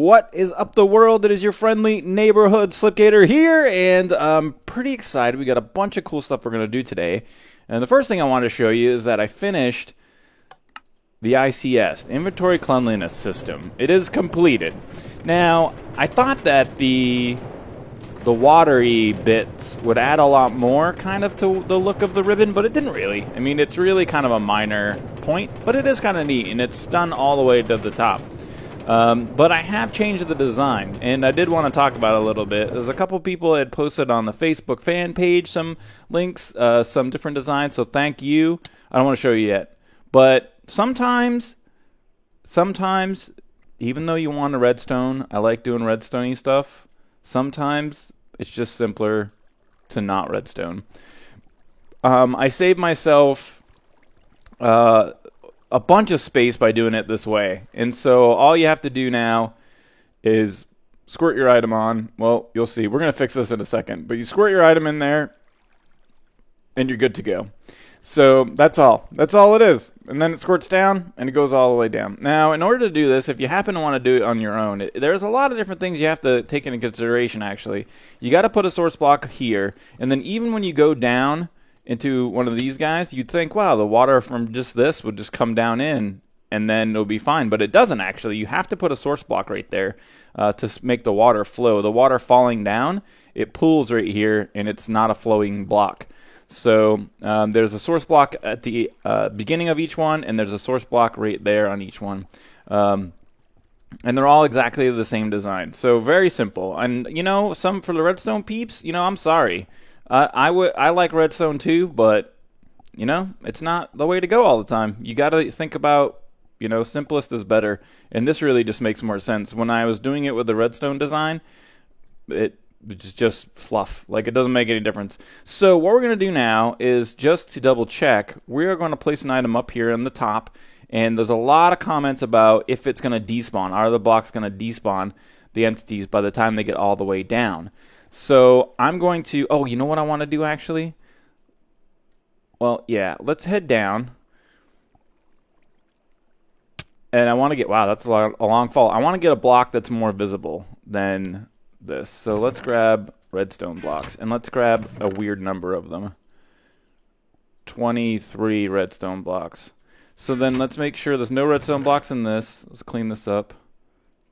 What is up, the world? It is your friendly neighborhood Slipgator here, and I'm pretty excited. We got a bunch of cool stuff we're going to do today. And the first thing I want to show you is that I finished the ICS, Inventory Cleanliness System. It is completed. Now, I thought that the watery bits would add a lot more kind of to the look of the ribbon, but it didn't really. I mean, it's really kind of a minor point, but it is kind of neat, and it's done all the way to the top. But I have changed the design, and I did want to talk about it a little bit. There's a couple people that had posted on the Facebook fan page some links, some different designs, so thank you. I don't want to show you yet. But sometimes, even though you want a redstone, I like doing redstone-y stuff, sometimes it's just simpler to not redstone. I saved myself a bunch of space by doing it this way. And so all you have to do now is squirt your item on. Well, you'll see. We're going to fix this in a second. But you squirt your item in there, and you're good to go. So that's all. That's all it is. And then it squirts down, and it goes all the way down. Now, in order to do this, if you happen to want to do it on your own, there's a lot of different things you have to take into consideration, actually. You got to put a source block here, and then even when you go down into one of these guys, you'd think, wow, the water from just this would just come down in and then it'll be fine. But it doesn't, actually. You have to put a source block right there to make the water flow. The water falling down, it pools right here, and it's not a flowing block. So there's a source block at the beginning of each one, and there's a source block right there on each one. And they're all exactly the same design. So very simple. And, you know, some for the redstone peeps, you know, I'm sorry. I like redstone too, but, you know, it's not the way to go all the time. You got to think about, you know, simplest is better. And this really just makes more sense. When I was doing it with the redstone design, it's just fluff. Like, it doesn't make any difference. So what we're going to do now is, just to double check, we are going to place an item up here on the top. And there's a lot of comments about if it's going to despawn. Are the blocks going to despawn the entities by the time they get all the way down? So I'm going to, oh, you know what I want to do, actually? Well, yeah, let's head down. And I want to get, wow, that's a long fall. I want to get a block that's more visible than this. So let's grab redstone blocks, and let's grab a weird number of them. 23 redstone blocks. So then let's make sure there's no redstone blocks in this. Let's clean this up.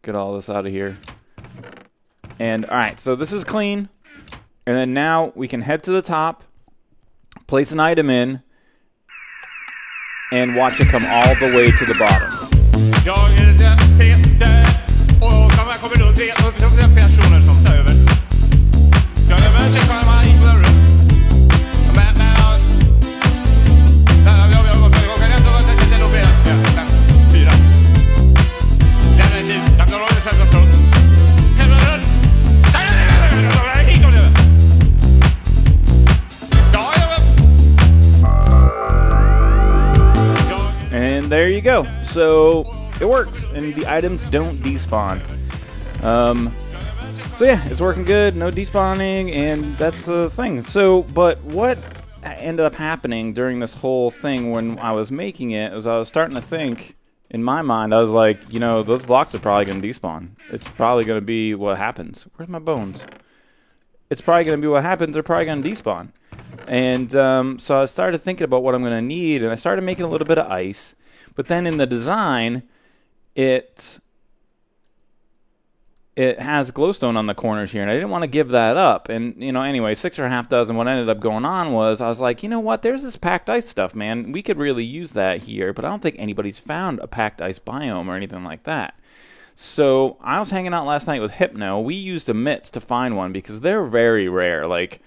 Get all this out of here. And, alright, so this is clean. And then now we can head to the top, place an item in, and watch it come all the way to the bottom. There you go. So it works, and the items don't despawn. So yeah, it's working good. No despawning, and that's the thing. So, but what ended up happening during this whole thing when I was making it was I was starting to think in my mind. I was like, you know, those blocks are probably going to despawn. It's probably going to be what happens. Where's my bones? It's probably going to be what happens. They're probably going to despawn. And so I started thinking about what I'm going to need, and I started making a little bit of ice. But then in the design, it has glowstone on the corners here, and I didn't want to give that up. And, you know, anyway, 6 or a half dozen, what ended up going on was I was like, you know what, there's this packed ice stuff, man. We could really use that here, but I don't think anybody's found a packed ice biome or anything like that. So I was hanging out last night with Hypno. We used emits to find one because they're very rare. Like,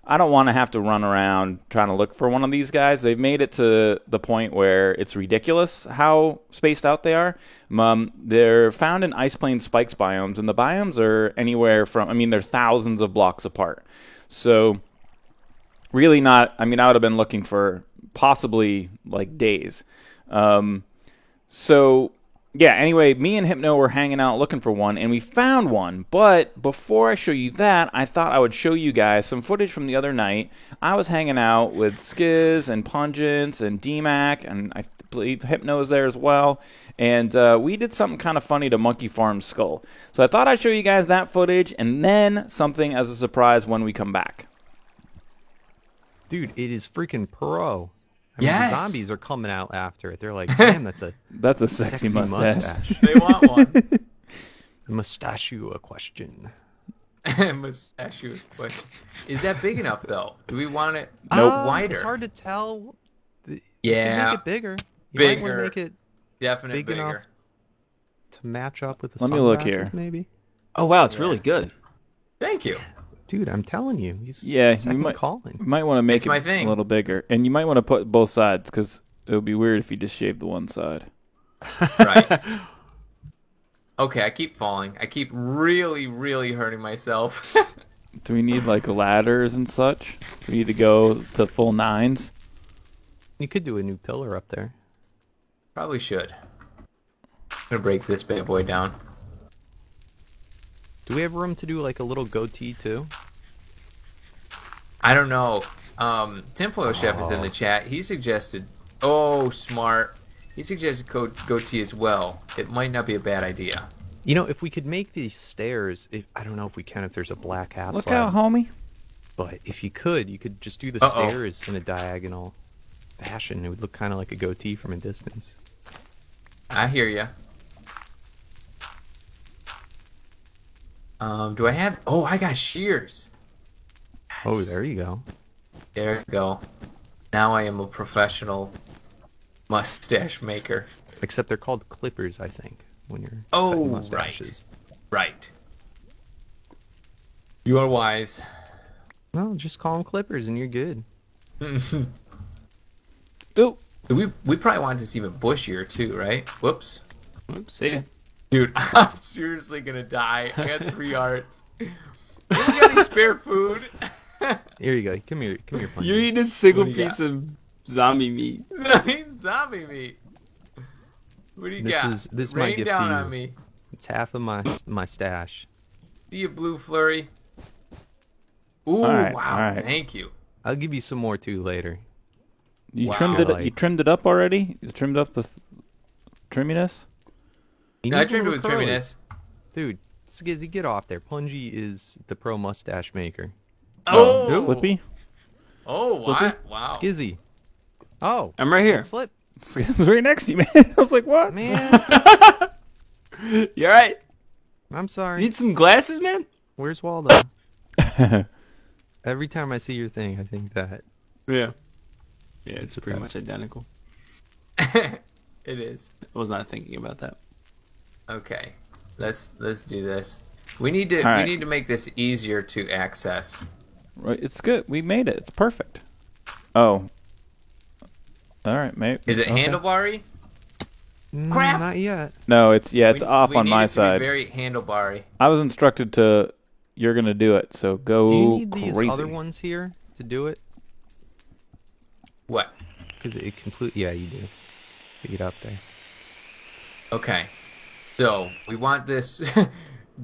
I don't want to have to run around trying to look for one of these guys. They've made it to the point where it's ridiculous how spaced out they are. They're found in ice plain spikes biomes, and the biomes are anywhere from, I mean, they're thousands of blocks apart. So really not, I mean, I would have been looking for possibly like days. So Yeah, anyway, me and Hypno were hanging out looking for one, and we found one. But before I show you that, I thought I would show you guys some footage from the other night. I was hanging out with Skiz and Pungence and DMAC, and I believe Hypno was there as well. And we did something kind of funny to Monkey Farm's skull. So I thought I'd show you guys that footage, and then something as a surprise when we come back. Dude, it is freaking pro. I mean, Yes. the zombies are coming out after it. They're like, damn, that's a That's a sexy mustache. They want one. mustachio question. Mustachio question. Is that big enough though? Do we want it Nope. wider? It's hard to tell. You Yeah. can make it bigger. You might Bigger. want to make it Definitely big enough bigger. to match up with the Let me look sunglasses, here. maybe. Oh wow, it's really good. Thank you. Dude, I'm telling you, he's Yeah, you second might- calling. You might want to make It's it my thing. a little bigger. And you might want to put both sides, because it would be weird if you just shaved the one side. Right. Okay, I keep falling. I keep really, really hurting myself. Do we need, like, ladders and such? Do we need to go to full nines? You could do a new pillar up there. Probably should. I'm gonna break this bad boy down. Do we have room to do like a little goatee too? I don't know. Tinfoil Chef is in the chat. He suggested, oh, smart. He suggested goatee as well. It might not be a bad idea. You know, if we could make these stairs, I don't know if we can if there's a black half Look slab, out, homie. but if you could just do the Uh-oh. stairs in a diagonal fashion. It would look kind of like a goatee from a distance. I hear ya. Do I have? Oh, I got shears. Oh, Yes. there you go. There you go. Now I am a professional mustache maker. Except they're called clippers, I think, when you're Oh, cutting right. mustaches. Right. You are wise. No, just call them clippers and you're good. Oh, We probably want this even bushier too, right? Whoops. Oops, see ya. Dude, I'm seriously gonna die. I got 3 hearts. You got any spare food? Here you go. Come here, Punch. You're eating a single What do you piece of zombie meat. I mean, zombie meat. What do you got? This Rain might gift down to you. on me. It's half of my stash. See a blue flurry. Ooh, Alright, wow! alright. Thank you. I'll give you some more too later. you Wow. trimmed it. Like- You trimmed it up already. You trimmed up the trimminess. You I need a trimmed it little with curly. trimminess. Dude, Skizzy, get off there. Punji is the pro mustache maker. Oh, Slippy. Oh, what? Wow. Skizzy. Oh, I'm right here. slip, It's right next to you, man. I was like, what? man. You alright? I'm sorry. Need some glasses, man? Where's Waldo? Every time I see your thing, I think that. Yeah. Yeah, it's pretty much identical. It is. I was not thinking about that. Okay. Let's do this. We need to All right. we need to make this easier to access. Right, it's good. We made it. It's perfect. Oh. All right, mate. Is it Okay. handlebar-y? Crap. Not yet. No, it's it's We- off we on need my it to be side. very handlebar-y. I was instructed to. You're gonna do it, so go Do you need crazy. these other ones here to do it? What? Because it completely. Yeah, you do. To get up there. Okay. So we want this,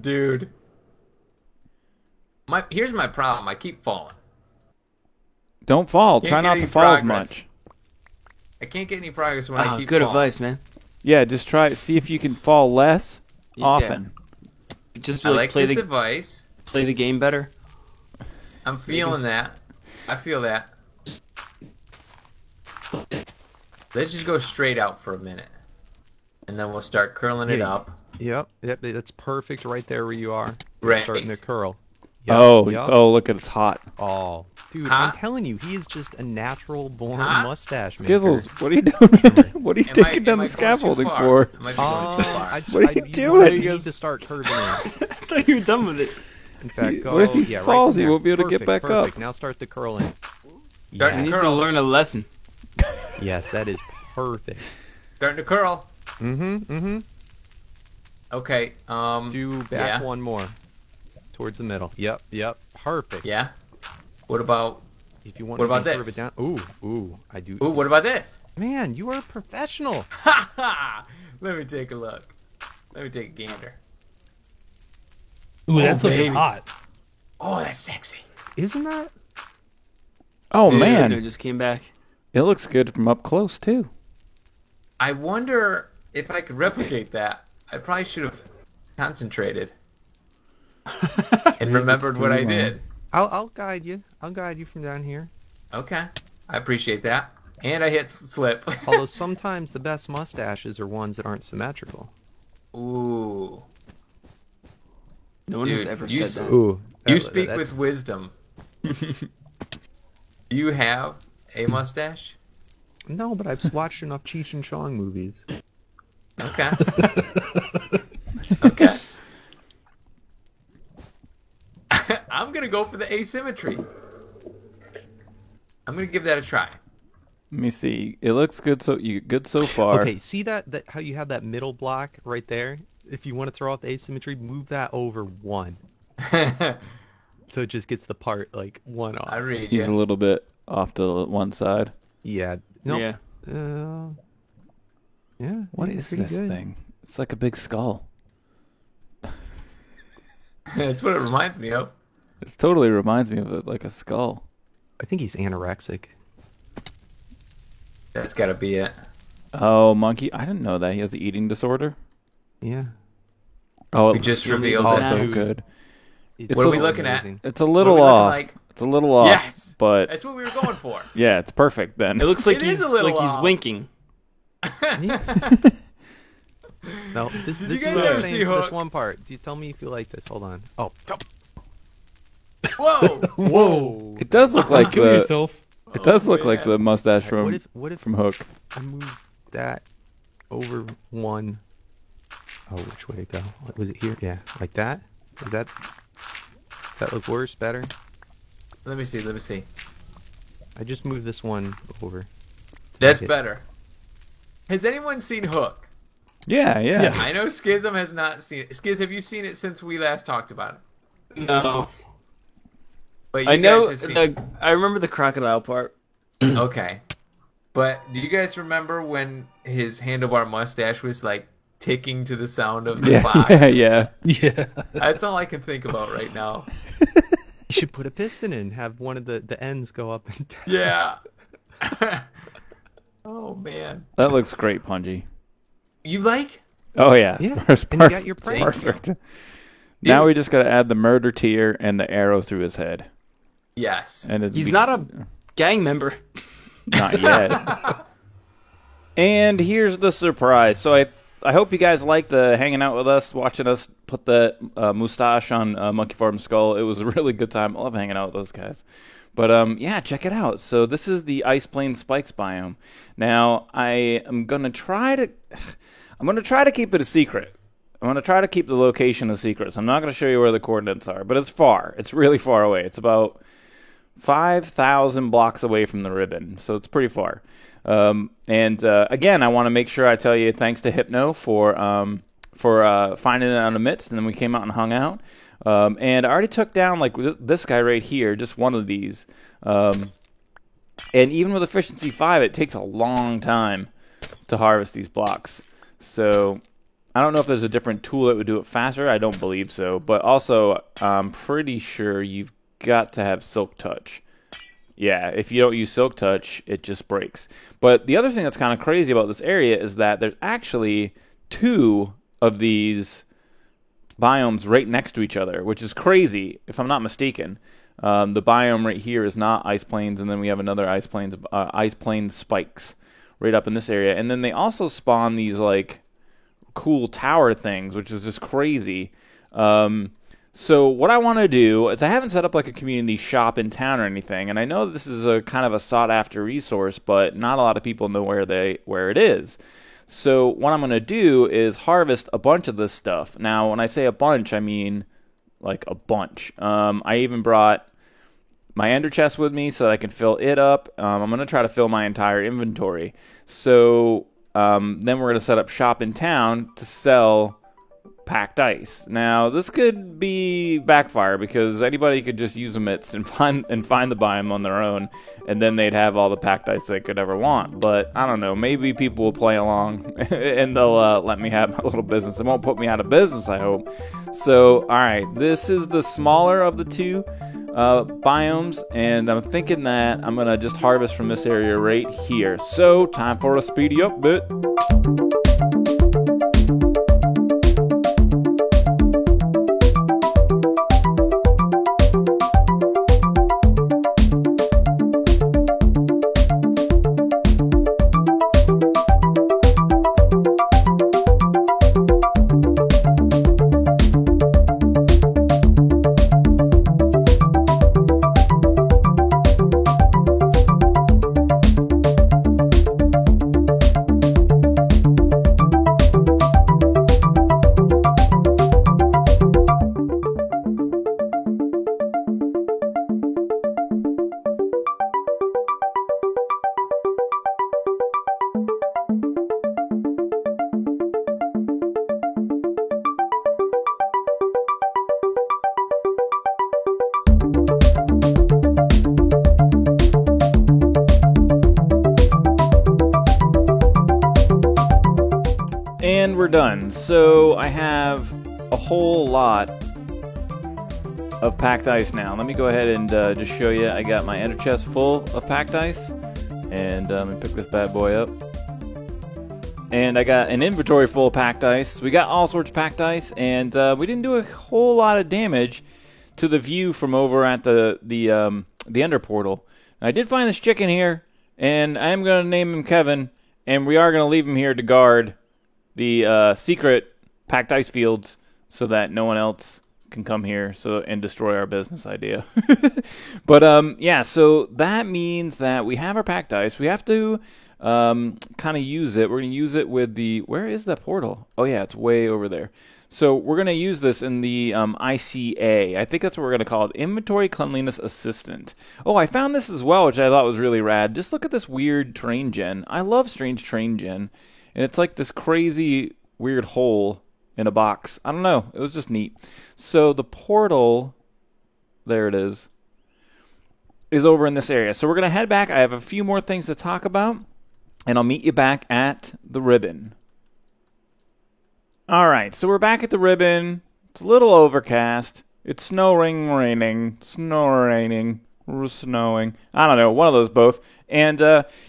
dude. Here's my problem. I keep falling. Don't fall. Can't Try get not any to fall as progress. much. I can't get any progress when I Oh, keep good falling. advice, man. Yeah, just try. See if you can fall less Yeah. often. Just I like like play this the advice. play the game better. I'm feeling that. I feel that. Let's just go straight out for a minute, and then we'll start curling it Yeah. up. Yep. That's perfect right there where you are. You're Right. starting to curl. Yep, Oh, yep. oh, look, it's hot. Oh, dude, Huh? I'm telling you, he is just a natural born Huh? mustache maker. Skizzles, what are you doing? What are you Am I- taking down am I the going too scaffolding far? for? I might be going too far. What are you you doing? need to start curving in. I thought you were done with it. In fact, go. What if he yeah, falls? Right He from won't be there. able to get Perfect, back up. perfect. Now start the curling. Starting He to needs to curl. learn a lesson. Yes, that is perfect. Starting to curl. Mm-hmm. Okay. Do back yeah. one more. Towards the middle. Yep. Perfect. Yeah. What about? If you want What to about curve this? it down. Ooh, I do. Ooh, what about this? Man, you are a professional. Ha ha! Let me take a look. Let me take a gander. Ooh, that's looking baby. hot. Oh, that's sexy. Isn't that? Oh Dude, man, It just came back. it looks good from up close too. I wonder if I could replicate that. I probably should have concentrated and remembered what I did. I'll guide you. I'll guide you from down here. Okay, I appreciate that. And I hit slip. Although sometimes the best mustaches are ones that aren't symmetrical. Ooh. No one has Dude, ever you said that. Ooh. You speak with wisdom. Do you have a mustache? No, but I've watched enough Cheech and Chong movies. Okay. Okay. I'm gonna go for the asymmetry. I'm gonna give that a try. Let me see. It looks good. Good so far. Okay, see that how you have that middle block right there? If you want to throw off the asymmetry, move that over one. I So it just gets the part like one off. read He's a you. little bit off to one side. Yeah. No. Yeah. Yeah. What yeah, is pretty this good. thing? It's like a big skull. That's what it reminds me of. It totally reminds me of like a skull. I think he's anorexic. That's gotta be it. Oh, monkey! I didn't know that he has the eating disorder. Yeah. Oh, We it just looks revealed so that. news. good. It's What are we so looking at? amazing. It's a little What are we looking off. like? It's a little off. Yes! But That's what we were going for. yeah, it's perfect then. It looks like It is he's a little like he's off. winking. No, this Did is you guys what I'm ever saying see for this Hook? one part. Do you tell me if you like this? Hold on. Oh. Whoa! Whoa. It does look like Kill the. yourself. It does Oh, look like yeah. the mustache What from if from Hook. I move that over one? Oh, which way to go? What, was it here? Yeah, like that. Does that look worse? Better? Let me see. Let me see. I just moved this one over. That's Okay. better. Has anyone seen Hook? Yeah, yeah. Yeah. I know Schism has not seen it. Skiz, have you seen it since we last talked about it? No. But you I know. guys have seen I remember the crocodile part. Okay. But do you guys remember when his handlebar mustache was like ticking to the sound of the Yeah, clock? yeah, yeah. Yeah. That's all I can think about right now. You should put a piston in. Have one of the ends go up and down. Yeah. Oh man. That looks great, Punji. You like? Oh yeah, Yeah, it's and you got your it's prank. perfect. Now we just gotta add the murder tier and the arrow through his head, Yes. and it'd He's be- not a gang member. not yet. And here's the surprise. So I hope you guys liked the hanging out with us, watching us put the mustache on Monkey Farm Skull. It was a really good time. I love hanging out with those guys. But yeah, check it out. So this is the Ice Plains Spikes biome. Now I am gonna try to keep it a secret. I'm gonna try to keep the location a secret. So I'm not gonna show you where the coordinates are, but it's far. It's really far away. It's about 5,000 blocks away from the ribbon, so it's pretty far. Again, I want to make sure I tell you thanks to Hypno for finding it on the midst, and then we came out and hung out. And I already took down like this guy right here, just one of these. And even with efficiency 5, it takes a long time to harvest these blocks. So I don't know if there's a different tool that would do it faster. I don't believe so. But also, I'm pretty sure you've got to have Silk Touch. Yeah, if you don't use Silk Touch, it just breaks. But the other thing that's kind of crazy about this area is that there's actually 2 of these biomes right next to each other, which is crazy, if I'm not mistaken. The biome right here is not Ice Plains, and then we have another Ice Plains spikes right up in this area. And then they also spawn these, like, cool tower things, which is just crazy. So what I want to do is I haven't set up like a community shop in town or anything, and I know this is a kind of a sought-after resource, but not a lot of people know where it is. So what I'm going to do is harvest a bunch of this stuff. Now, when I say a bunch, I mean like a bunch. I even brought my ender chest with me so that I can fill it up. I'm going to try to fill my entire inventory. So then we're going to set up shop in town to sell packed ice. Now, this could be backfire because anybody could just use a MITS and find the biome on their own, and then they'd have all the packed ice they could ever want. But I don't know. Maybe people will play along and they'll let me have my little business. It won't put me out of business, I hope. So, all right, this is the smaller of the two biomes, and I'm thinking that I'm gonna just harvest from this area right here. So, time for a speedy up bit. And we're done. So I have a whole lot of packed ice now. Let me go ahead and just show you. I got my ender chest full of packed ice. And let me pick this bad boy up. And I got an inventory full of packed ice. We got all sorts of packed ice. And we didn't do a whole lot of damage to the view from over at the ender portal. I did find this chicken here. And I am going to name him Kevin. And we are going to leave him here to guard the secret packed ice fields so that no one else can come here and destroy our business idea. But yeah, so that means that we have our packed ice. We have to kind of use it. We're going to use it with where is that portal? Oh yeah, it's way over there. So we're going to use this in the ICA. I think that's what we're going to call it, Inventory Cleanliness Assistant. Oh, I found this as well, which I thought was really rad. Just look at this weird terrain gen. I love strange terrain gen. And it's like this crazy weird hole in a box. I don't know. It was just neat. So the portal, there it is over in this area. So we're going to head back. I have a few more things to talk about. And I'll meet you back at the ribbon. All right. So we're back at the ribbon. It's a little overcast. It's snowing, raining. Snowing. I don't know, one of those both. And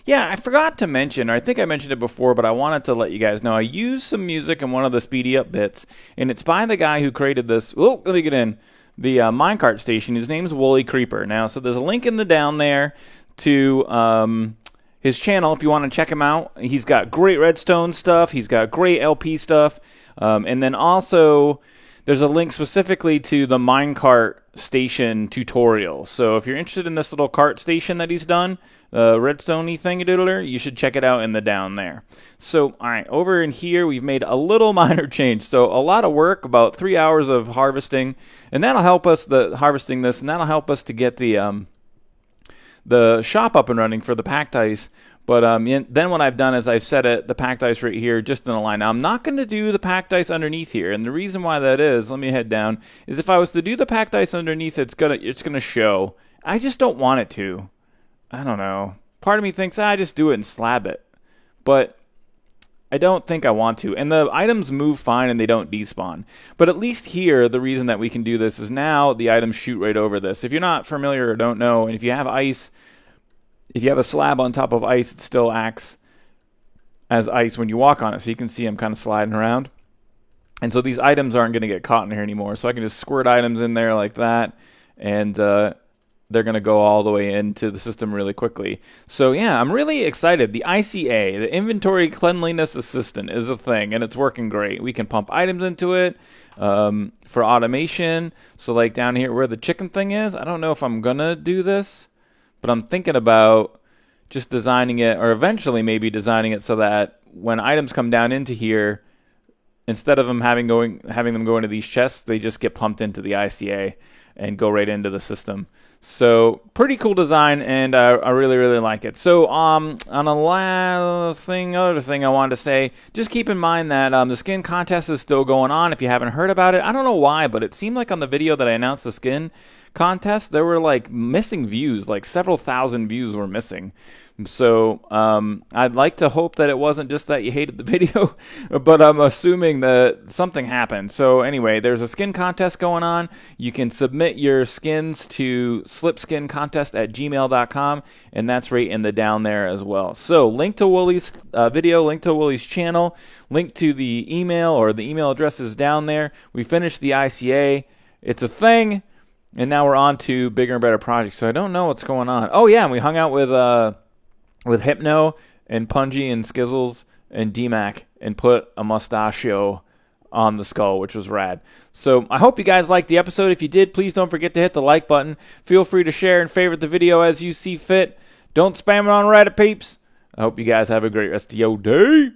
yeah, I forgot to mention, or I think I mentioned it before, but I wanted to let you guys know I used some music in one of the speedy up bits, and it's by the guy who created this. Oh, let me get in. The minecart station. His name's Woolly Creeper. Now, so there's a link in the down there to his channel if you want to check him out. He's got great redstone stuff. He's got great LP stuff. And then also there's a link specifically to the minecart station tutorial. So if you're interested in this little cart station that he's done, redstone-y thingy-doodler, you should check it out in the down there. So, all right, over in here, we've made a little minor change. So a lot of work, about 3 hours of harvesting, and that'll help us, harvesting this, and that'll help us to get the shop up and running for the packed ice. But then what I've done is I've set the packed ice right here just in a line. Now, I'm not going to do the packed ice underneath here. And the reason why that is, let me head down, is if I was to do the packed ice underneath, it's gonna show. I just don't want it to. I don't know. Part of me thinks, I just do it and slab it. But I don't think I want to. And the items move fine and they don't despawn. But at least here, the reason that we can do this is now the items shoot right over this. If you're not familiar or don't know, and if you have ice, if you have a slab on top of ice, it still acts as ice when you walk on it. So you can see I'm kind of sliding around. And so these items aren't going to get caught in here anymore. So I can just squirt items in there like that. And they're going to go all the way into the system really quickly. So yeah, I'm really excited. The ICA, the Inventory Cleanliness Assistant, is a thing. And it's working great. We can pump items into it for automation. So like down here where the chicken thing is, I don't know if I'm going to do this. But I'm thinking about just designing it, or eventually maybe designing it so that when items come down into here, instead of them having them go into these chests, they just get pumped into the ICA and go right into the system. So pretty cool design, and I really, really like it. So on a other thing I wanted to say, just keep in mind that the skin contest is still going on. If you haven't heard about it, I don't know why, but it seemed like on the video that I announced the skin contest, there were like missing views, like several thousand views were missing. So I'd like to hope that it wasn't just that you hated the video, but I'm assuming that something happened. So anyway, there's a skin contest going on. You can submit your skins to slipskincontest@gmail.com, and that's right in the down there as well. So link to Woolie's video, link to Woolie's channel, link to the email, or the email address is down there. We finished the ICA. It's a thing. And now we're on to bigger and better projects. So I don't know what's going on. Oh yeah, and we hung out with Hypno and Punji and Skizzles and DMAC and put a mustachio on the skull, which was rad. So I hope you guys liked the episode. If you did, please don't forget to hit the like button. Feel free to share and favorite the video as you see fit. Don't spam it on Reddit, peeps. I hope you guys have a great rest of your day.